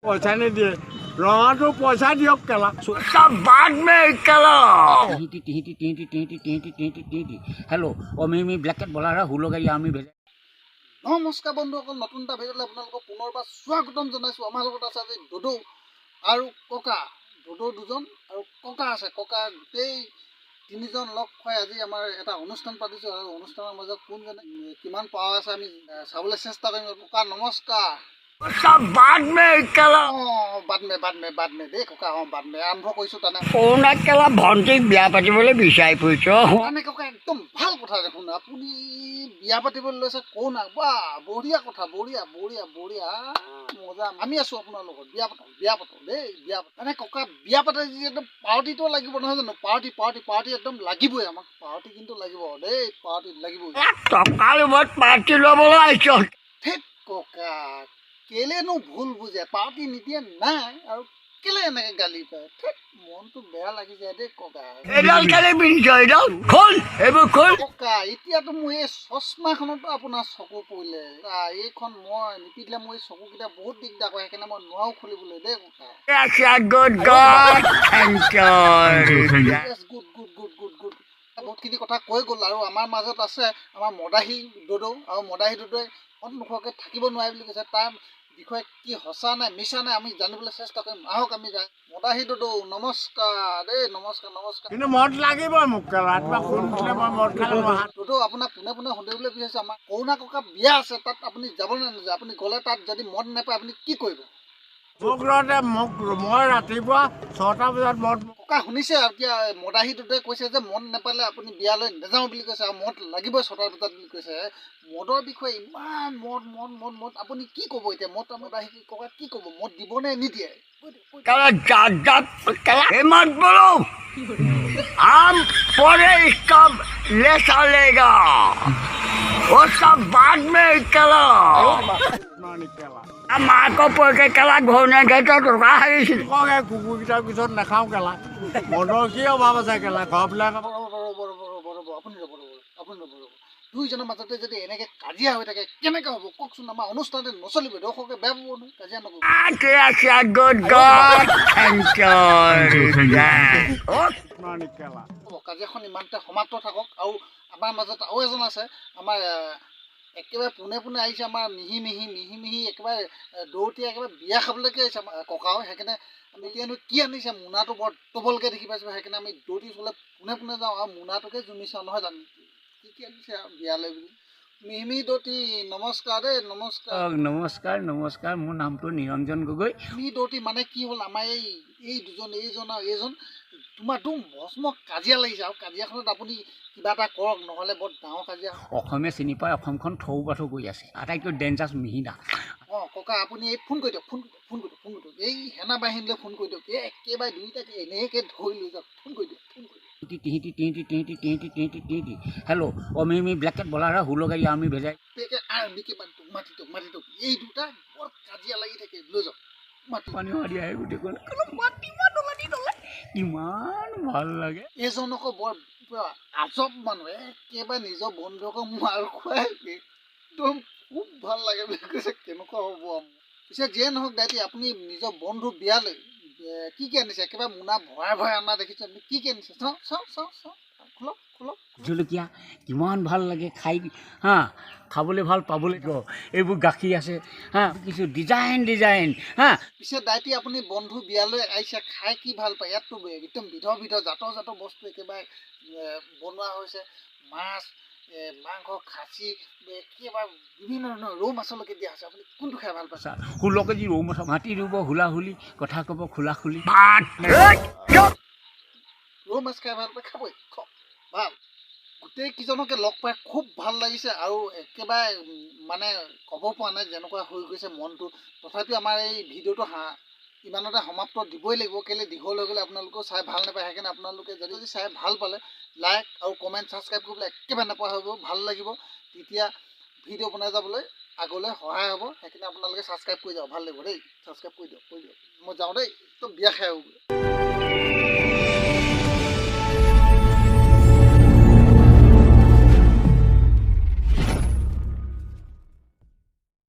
পইচা নিদিয়ে ৰঙাটো পইচা দিয়ক কেলা सब बाद में करो हेलो और मैं ब्लैक कैट बोला रहा हूँ लोग আমি भेजे নমস্কাৰ বন্ধুসকল, নতুন এটা ভিডিঅ'লৈ আপোনালোকক পুনৰবাৰ স্বাগতম জনাইছোঁ। আমাৰ লগত আছে আজি ডুডু আৰু ককা। ডুডু দুজন আৰু ককা আছে। ককা গোটেই তিনিজন লগ খুৱাই আজি আমাৰ এটা অনুষ্ঠান পাতিছোঁ আৰু অনুষ্ঠানৰ মাজত কোনজনে কিমান পাৱাৰ আছে আমি চাবলৈ চেষ্টা কৰিম। ককা নমস্কাৰ। सब बाद में करो বাদ মে দেই ককা। বাদ মে আৰম্ভ কৰিছোঁ তেনে। কোনা কেলা ভণ্টিক বিয়া পাতিবলৈ বিচাৰি ফুৰিছ মানে ককা একদম ভাল কথা দেখোন, আপুনি বিয়া পাতিবলৈ লৈছে কওনা। বা বঢ়িয়া কথা, বঢ়িয়া বঢ়িয়া বঢ়িয়া মজা। আমি আছোঁ আপোনাৰ লগত। বিয়া পাতক দেই, বিয়া পাতক। মানে ককা বিয়া পাতে যদি একদম পাৰ্টিটো লাগিব নহয় জানো? পাৰ্টি একদম লাগিবই আমাক। পাৰ্টি কিন্তু লাগিব দেই, পাৰ্টি লাগিবই। টকাৰ লগত পাৰ্টি ল'বলৈ আহিছ ঠিক ককা, কেলেনো ভুল বুজে? পাৰ্টি নিদিয়ে নাই আৰু কেলে এনেকৈ গালি পায়? ঠিক মনটো বেয়া লাগি যায় দেই ককা। এডাল কেলে পিন্ধিছ এডাল খোল এইবোৰ খোল ককা এতিয়াতো মোৰ এই চশমাখনতো আপোনাৰ চকু পৰিলে। এইখন মই নিপিন্ধিলে মোৰ এই চকুকেইটা বহুত দিগদাৰ কৰে, সেইকাৰণে মই নোৱাৰো খুলিবলৈ দেই ককা। গুড বহুতখিনি কথা কৈ গ'ল আৰু আমাৰ মাজত আছে আমাৰ মদাহী ডুডু, আৰু মদাহী ডুডুৱে সন্মুখকে থাকিব নোৱাৰে বুলি কৈছে। তাৰ বিষয়ে কি সঁচা নাই মিছা নাই আমি জানিবলৈ চেষ্টা কৰিম। আহক আমি যাই। মদাহী ডুডু নমস্কাৰ দেই, নমস্কাৰ। কিন্তু মদ লাগিবই মোক কেলা ৰাতিপুৱা শুই উঠিলে মই মদ খালে মই হাত ডুডু আপোনাক পোনে সুধিবলৈ বিচাৰিছোঁ, আমাৰ কৰোণা ককা বিয়া আছে, তাত আপুনি যাবনে নাযায়? আপুনি গ'লে তাত যদি মদ নাপায় আপুনি কি কৰিব? মোক ৰতে মই ৰাতিপুৱা 6টা বজাত মদ ককা শুনিছে এতিয়া মদাহী ডুডুৱে কৈছে যে মদ নাপালে আপুনি বিয়ালৈ নাযাওঁ বুলি কৈছে, আৰু মদ লাগিবই 6টা বজাত বুলি কৈছে। মদৰ বিষয়ে ইমান মদ আপুনি কি ক'ব এতিয়া? মদাহী ককা কি ক'ব? মদ দিবনে নিদিয়ে? मत बोलो हम पूरे इसका ले चलेगा वो सब बाद में करो কেলা माँ को पोके कला घोने गए तो কুকুৰকেইটাৰ পিছত নাখাওঁ কেলা মদৰ কি অভাৱ আছে কেলা ঘৰবিলাক আপুনি ৰ'ব। দুইজনৰ মাজতে যদি এনেকে কাজিয়া হৈ থাকে কেনেকে হ'ব কওকচোন? আমাৰ অনুষ্ঠানতে নচলিব, দৰ্শকে বেয়া পাব নহয়। কাজিয়া নকৰিব। good God কেলা কাজিয়াখন ইমানতে সমাপ্ত থাকক। আৰু আমাৰ মাজত আৰু এজন আছে, আমাৰ একেবাৰে পোনে আহিছে, আমাৰ মিহি একেবাৰে দৌৰটি একেবাৰে বিয়া খাবলৈকে আহিছে আমাৰ ককাও। সেইকাৰণে আমি এতিয়ানো কি আনিছে? মোনাটো বৰ টবলকৈ দেখি পাইছোঁ, সেইকাৰণে আমি দৌৰটি চলে পোনে যাওঁ আৰু মোনাটোকে জুমি চাওঁ নহয় জানো? কি আনিছে আৰু বিয়ালৈ বুলি। মিহি দৌতি নমস্কাৰ দেই, নমস্কাৰ মোৰ নামটো নিৰঞ্জন গগৈ। মিহি দৌতি মানে কি হ'ল, আমাৰ এই দুজন এইজন আৰু এইজন তোমাৰ ভস্ম কাজিয়া লাগিছে, আৰু কাজিয়াখনত আপুনি কিবা এটা কৰক, নহ'লে বৰ ডাঙৰ কাজিয়া। অসমে চিনি পায়, অসমখন থৌ বাথৌ কৰি আছে, আটাইতকৈ ডেঞ্জাৰ্ছ মিহিদা। ককা আপুনি এই ফোন কৰি দিয়ক, ফোন কৰি দিয়ক। এই সেনা বাহিনীলৈ ফোন কৰি দিয়ক। এই একেবাৰে দুইটাকে এনেকৈ ধৰি লৈ যাওক। ফোন কৰি দিয়ক। हेलो और मैं ब्लैक कैट बोला रहा हूँ लोग আমি भेजा মাতি দিয়ক। এই দুটা বৰ কাজিয়া লাগি থাকে, লৈ যাওক। পানী মাৰি আহে গোটেইখন ইমান ভাল লাগে। এইজনকো বৰ আজব মানুহ, একেবাৰে নিজৰ বন্ধুকক মাৰ খুৱাই একদম খুব ভাল লাগে বুলি কৈছে। কেনেকুৱা হ'ব? পিছে যিয়ে নহওক দাইটি, আপুনি নিজৰ বন্ধু বিয়ালৈ কি আনিছে? একেবাৰে মোনা ভৰাই অনা দেখিছোঁ। আপুনি কি আনিছে? চাওঁ খোলক। জলকিয়া কিমান ভাল লাগে খাই হা, খাবলৈ ভাল পাবলৈ এইবোৰ গাখীৰ আছে হা, কিছু ডিজাইন হা। পিছে দাইটি আপুনি বন্ধু বিয়ালৈ আহিছে, খাই কি ভাল পায়? ইয়াততো একদম বিধ জাতৰ বস্তু একেবাৰে বনোৱা হৈছে। মাছ, মাংস, খাচী, একেবাৰে বিভিন্ন ধৰণৰ ৰৌ মাছলৈকে দিয়া হৈছে। আপুনি কোনটো খাই ভাল পায়? 16 কেজি ৰৌ মাছ মাটি ৰুব, হুলাহুলি কথা ক'ব, খোলাখুলি। ৰৌ মাছ খাই ভাল পায়, খাবই ভাল। গোটেইকেইজনকে লগ পাই খুব ভাল লাগিছে, আৰু একেবাৰে মানে ক'ব পৰা নাই যেনেকুৱা হৈ গৈছে মনটো। তথাপিও আমাৰ এই ভিডিঅ'টো ইমানতে সমাপ্ত দিবই লাগিব, কেলৈ দীঘল হৈ গ'লে আপোনালোকেও চাই ভাল নাপায়। সেইকাৰণে আপোনালোকে যদি চাই ভাল পালে লাইক আৰু কমেণ্ট ছাবস্ক্ৰাইব কৰিবলৈ একেবাৰে নাপাহৰিব। ভাল লাগিব, তেতিয়া ভিডিঅ' বনাই যাবলৈ আগলৈ সহায় হ'ব। সেইকাৰণে আপোনালোকে ছাবস্ক্ৰাইব কৰি যাওক, ভাল লাগিব দেই। ছাবস্ক্ৰাইব কৰি দিয়ক। মই যাওঁ দেই, একদম বিয়া খাই আহোঁ।